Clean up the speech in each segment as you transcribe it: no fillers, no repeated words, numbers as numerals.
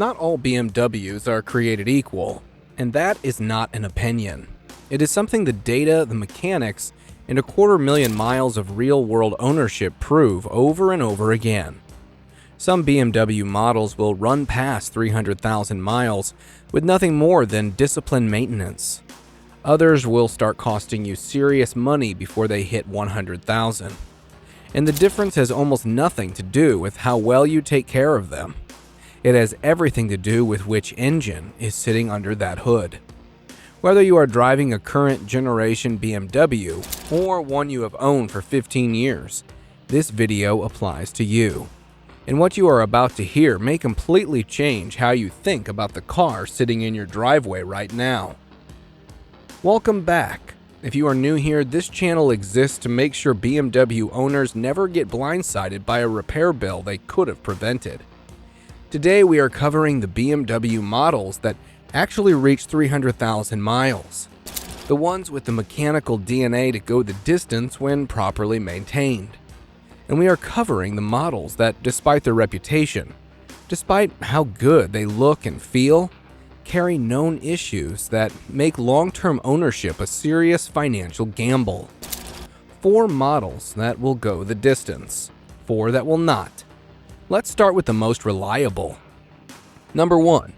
Not all BMWs are created equal, and that is not an opinion. It is something the data, the mechanics, and 250,000 miles of real-world ownership prove over and over again. Some BMW models will run past 300,000 miles with nothing more than disciplined maintenance. Others will start costing you serious money before they hit 100,000. And the difference has almost nothing to do with how well you take care of them. It has everything to do with which engine is sitting under that hood. Whether you are driving a current generation BMW or one you have owned for 15 years, this video applies to you. And what you are about to hear may completely change how you think about the car sitting in your driveway right now. Welcome back. If you are new here, this channel exists to make sure BMW owners never get blindsided by a repair bill they could have prevented. Today we are covering the BMW models that actually reach 300,000 miles. The ones with the mechanical DNA to go the distance when properly maintained. And we are covering the models that, despite their reputation, despite how good they look and feel, carry known issues that make long-term ownership a serious financial gamble. 4 models that will go the distance, 4 that will not. Let's start with the most reliable. Number 1.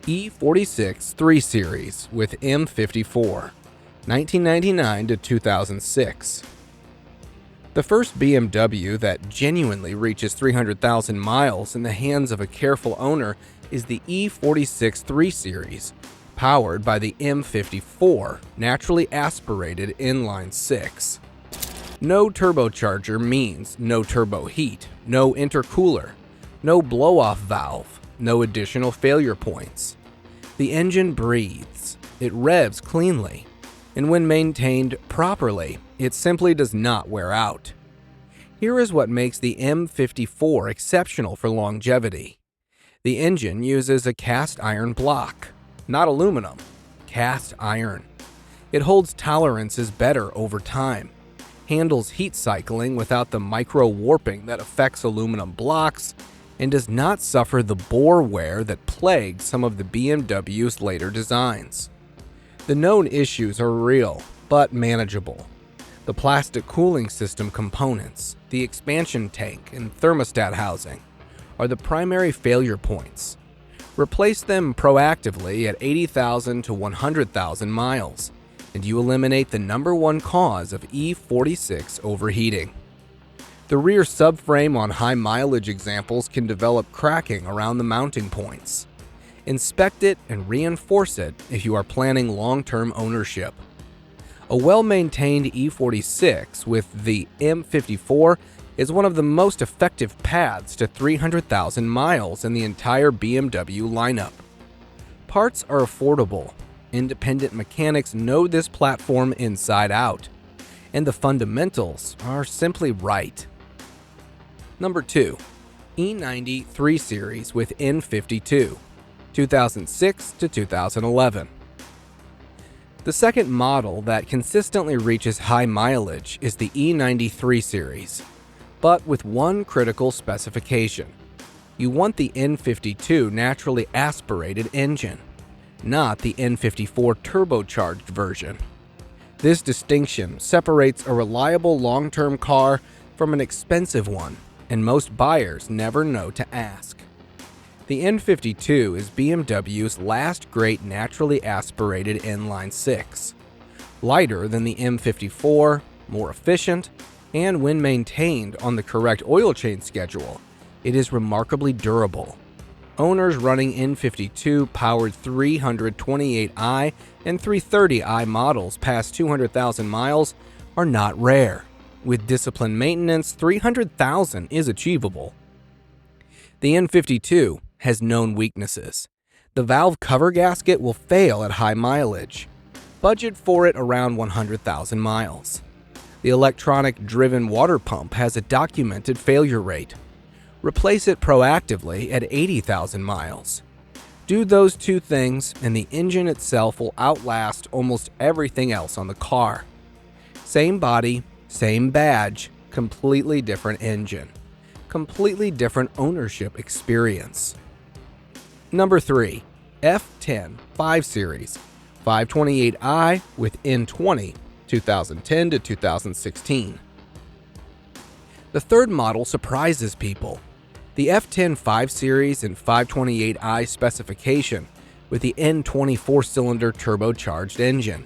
E46 3 Series with M54, 1999 to 2006. The first BMW that genuinely reaches 300,000 miles in the hands of a careful owner is the E46 3 Series, powered by the M54 naturally aspirated inline 6. No turbocharger means no turbo heat, no intercooler, no blow-off valve, no additional failure points. The engine breathes, it revs cleanly, and when maintained properly, it simply does not wear out. Here is what makes the M54 exceptional for longevity. The engine uses a cast iron block, not aluminum, cast iron. It holds tolerances better over time, handles heat cycling without the micro warping that affects aluminum blocks, and does not suffer the bore wear that plagues some of the BMW's later designs. The known issues are real, but manageable. The plastic cooling system components, the expansion tank, and thermostat housing are the primary failure points. Replace them proactively at 80,000 to 100,000 miles, and you eliminate the number one cause of E46 overheating. The rear subframe on high mileage examples can develop cracking around the mounting points. Inspect it and reinforce it if you are planning long-term ownership. A well-maintained E46 with the M54 is one of the most effective paths to 300,000 miles in the entire BMW lineup. Parts are affordable. Independent mechanics know this platform inside out, and the fundamentals are simply right. Number 2. E90 3 Series with N52, 2006 to 2011. The second model that consistently reaches high mileage is the E90 3 Series, but with one critical specification. You want the N52 naturally aspirated engine, not the N54 turbocharged version. This distinction separates a reliable long-term car from an expensive one, and most buyers never know to ask. The N52 is BMW's last great naturally aspirated inline 6. Lighter than the M54, more efficient, and when maintained on the correct oil change schedule, it is remarkably durable. Owners running N52 powered 328i and 330i models past 200,000 miles are not rare. With disciplined maintenance, 300,000 is achievable. The N52 has known weaknesses. The valve cover gasket will fail at high mileage. Budget for it around 100,000 miles. The electronic-driven water pump has a documented failure rate. Replace it proactively at 80,000 miles. Do those two things and the engine itself will outlast almost everything else on the car. Same body, same badge, completely different engine. Completely different ownership experience. Number 3. F10 5 Series 528i with N20 2010 to 2016. The third model surprises people. The F10 5 Series and 528i specification with the N20 4-cylinder turbocharged engine.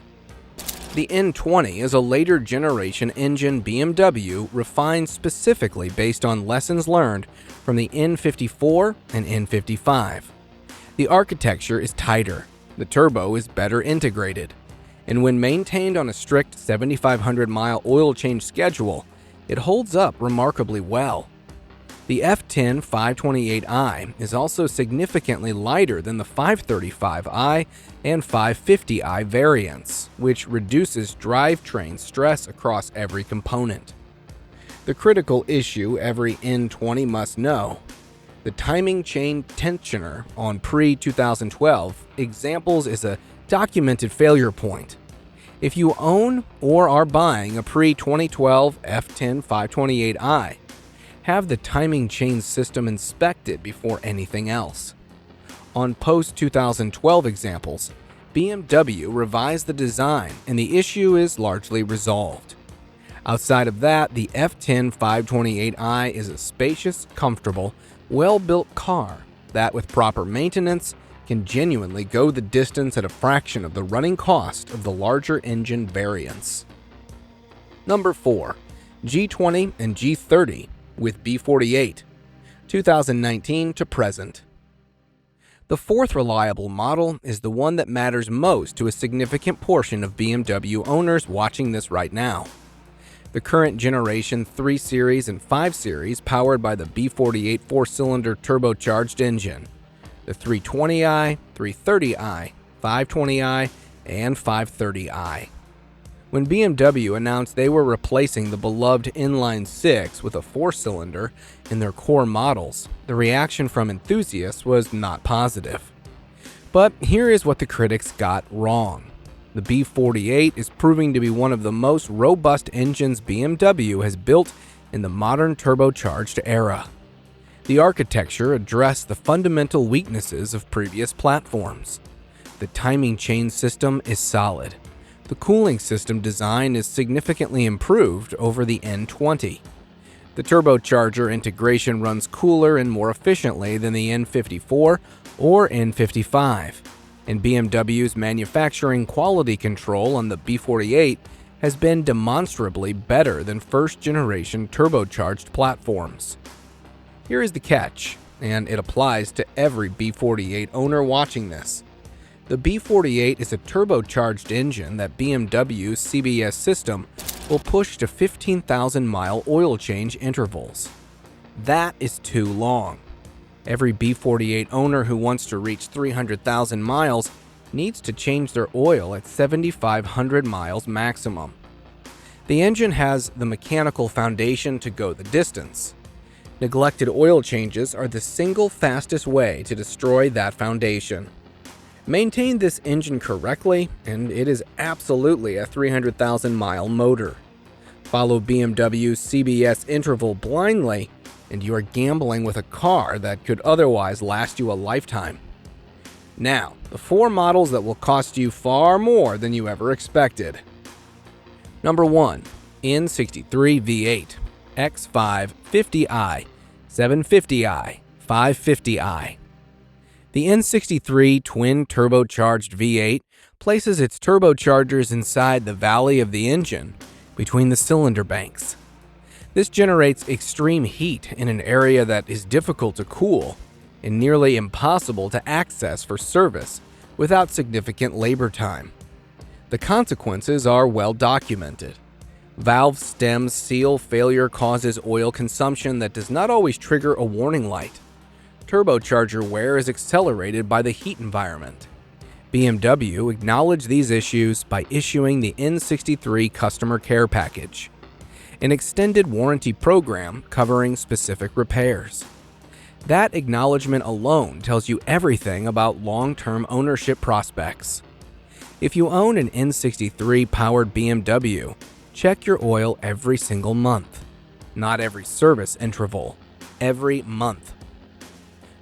The N20 is a later generation engine BMW refined specifically based on lessons learned from the N54 and N55. The architecture is tighter, the turbo is better integrated, and when maintained on a strict 7,500-mile oil change schedule, it holds up remarkably well. The F10 528i is also significantly lighter than the 535i and 550i variants, which reduces drivetrain stress across every component. The critical issue every N20 must know: the timing chain tensioner on pre-2012 examples is a documented failure point. If you own or are buying a pre-2012 F10 528i, have the timing chain system inspected before anything else. On post-2012 examples, BMW revised the design and the issue is largely resolved. Outside of that, the F10 528i is a spacious, comfortable, well-built car that, with proper maintenance, can genuinely go the distance at a fraction of the running cost of the larger engine variants. Number 4. G20 and G30 with B48, 2019 to present. The fourth reliable model is the one that matters most to a significant portion of BMW owners watching this right now. The current generation 3 Series and 5 Series powered by the B48 4-cylinder turbocharged engine, the 320i, 330i, 520i, and 530i. When BMW announced they were replacing the beloved inline-6 with a 4-cylinder in their core models, the reaction from enthusiasts was not positive. But here is what the critics got wrong. The B48 is proving to be one of the most robust engines BMW has built in the modern turbocharged era. The architecture addressed the fundamental weaknesses of previous platforms. The timing chain system is solid. The cooling system design is significantly improved over the N20. The turbocharger integration runs cooler and more efficiently than the N54 or N55, and BMW's manufacturing quality control on the B48 has been demonstrably better than first-generation turbocharged platforms. Here is the catch, and it applies to every B48 owner watching this. The B48 is a turbocharged engine that BMW's CBS system will push to 15,000-mile oil change intervals. That is too long. Every B48 owner who wants to reach 300,000 miles needs to change their oil at 7,500 miles maximum. The engine has the mechanical foundation to go the distance. Neglected oil changes are the single fastest way to destroy that foundation. Maintain this engine correctly, and it is absolutely a 300,000-mile motor. Follow BMW's CBS interval blindly, and you are gambling with a car that could otherwise last you a lifetime. Now, the 4 models that will cost you far more than you ever expected. Number 1. N63 V8, X5 50i, 750i, 550i. The N63 twin turbocharged V8 places its turbochargers inside the valley of the engine, between the cylinder banks. This generates extreme heat in an area that is difficult to cool and nearly impossible to access for service without significant labor time. The consequences are well documented. Valve stem seal failure causes oil consumption that does not always trigger a warning light. Turbocharger wear is accelerated by the heat environment. BMW acknowledged these issues by issuing the N63 Customer Care Package, an extended warranty program covering specific repairs. That acknowledgement alone tells you everything about long-term ownership prospects. If you own an N63-powered BMW, check your oil every single month. Not every service interval, every month.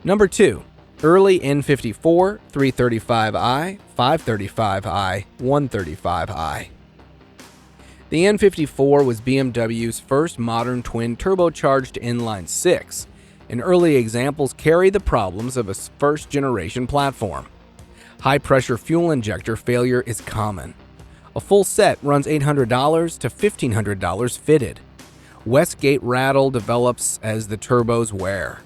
Number 2. Early N54, 335i, 535i, 135i. The N54 was BMW's first modern twin turbocharged inline six, and early examples carry the problems of a first-generation platform. High-pressure fuel injector failure is common. A full set runs $800 to $1,500 fitted. Westgate rattle develops as the turbos wear.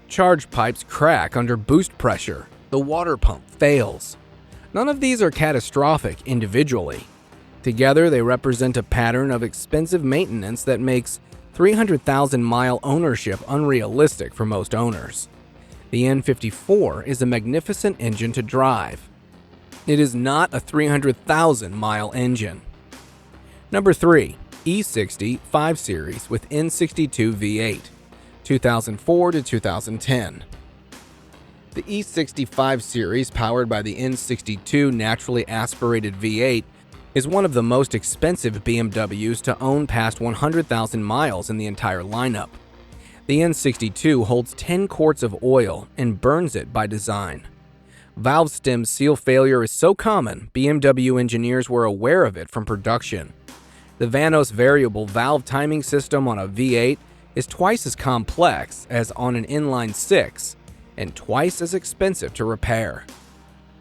Charge pipes crack under boost pressure. The water pump fails. None of these are catastrophic individually. Together, they represent a pattern of expensive maintenance that makes 300,000-mile ownership unrealistic for most owners. The N54 is a magnificent engine to drive. It is not a 300,000-mile engine. Number 3. E60 5 Series with N62 V8, 2004 to 2010. The E60 5 Series, powered by the N62 naturally aspirated V8, is one of the most expensive BMWs to own past 100,000 miles in the entire lineup. The N62 holds 10 quarts of oil and burns it by design. Valve stem seal failure is so common, BMW engineers were aware of it from production. The Vanos variable valve timing system on a V8 is twice as complex as on an inline six and twice as expensive to repair.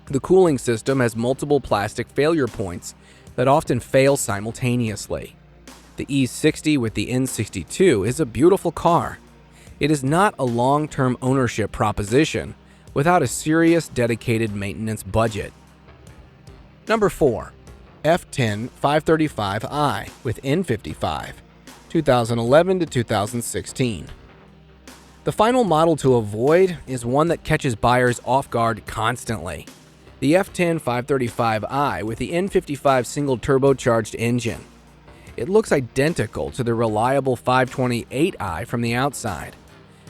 The cooling system has multiple plastic failure points that often fail simultaneously. The E60 with the N62 is a beautiful car. It is not a long-term ownership proposition without a serious dedicated maintenance budget. Number 4. F10 535i with N55, 2011 to 2016. The final model to avoid is one that catches buyers off guard constantly. The F10 535i with the N55 single turbocharged engine. It looks identical to the reliable 528i from the outside.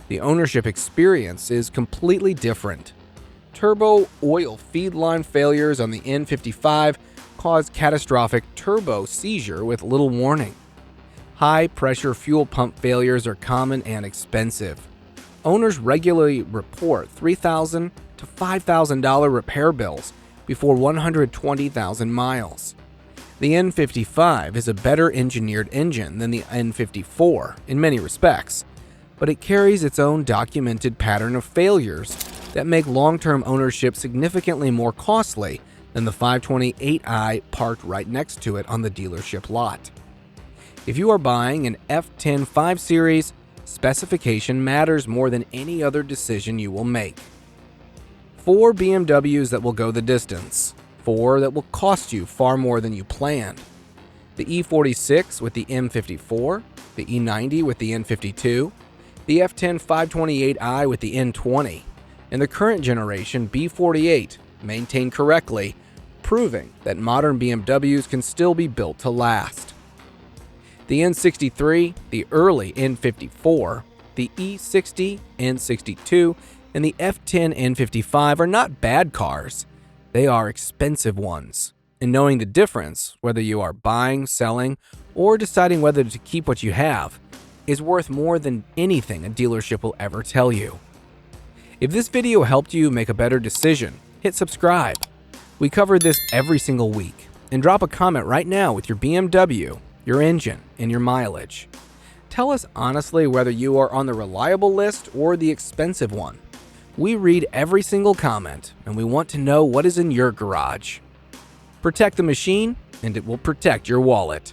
The ownership experience is completely different. Turbo oil feed line failures on the N55 cause catastrophic turbo seizure with little warning. High-pressure fuel pump failures are common and expensive. Owners regularly report $3,000 to $5,000 repair bills before 120,000 miles. The N55 is a better engineered engine than the N54 in many respects, but it carries its own documented pattern of failures that make long-term ownership significantly more costly than the 528i parked right next to it on the dealership lot. If you are buying an F10 5 Series, specification matters more than any other decision you will make. 4 BMWs that will go the distance. 4 that will cost you far more than you planned. The E46 with the M54, the E90 with the N52, the F10 528i with the N20, and the current generation B48, maintained correctly, proving that modern BMWs can still be built to last. The N63, the early N54, the E60 N62, and the F10 N55 are not bad cars. They are expensive ones. And knowing the difference, whether you are buying, selling, or deciding whether to keep what you have, is worth more than anything a dealership will ever tell you. If this video helped you make a better decision, hit subscribe. We cover this every single week. And drop a comment right now with your BMW, your engine, and your mileage. Tell us honestly whether you are on the reliable list or the expensive one. We read every single comment, and we want to know what is in your garage. Protect the machine, and it will protect your wallet.